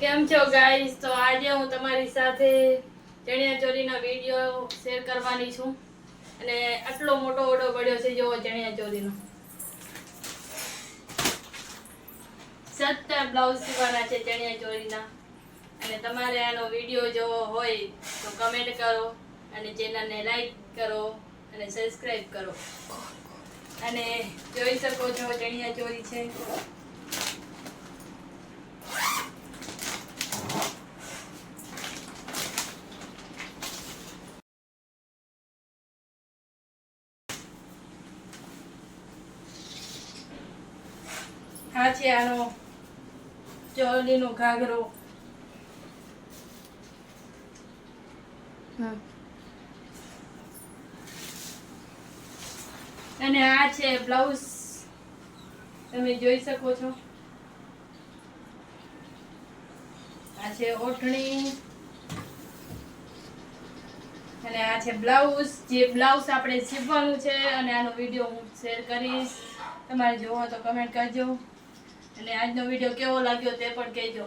કેમ છો ગાઈસ? તો આજે હું તમારી સાથે ચણિયા ચોરીનો વિડિયો શેર કરવાની છું અને આટલો મોટો ઓર્ડર પડ્યો છે જો ચણિયા ચોરીનો 7 બ્લાઉઝ સીવવાના છે ચણિયા ચોરીના અને તમારે આનો વિડિયો જોવો હોય તો કમેન્ટ કરો અને ચેનલને લાઈક કરો અને સબસ્ક્રાઇબ કરો અને જોઈ શકો છો ચણિયા ચોરી છે આ છે આનો ચોલીનો ઘાઘરો અને આ છે બ્લાઉઝ તમે જોઈ શકો છો આ છે ઓઢણી અને આ છે બ્લાઉઝ જે બ્લાઉઝ આપણે સીવવાનું છે અને આનો વિડિયો હું શેર કરીશ તમારે જોવો તો કમેન્ટ કરજો અને આજનો વિડિયો કેવો લાગ્યો તે પણ કહેજો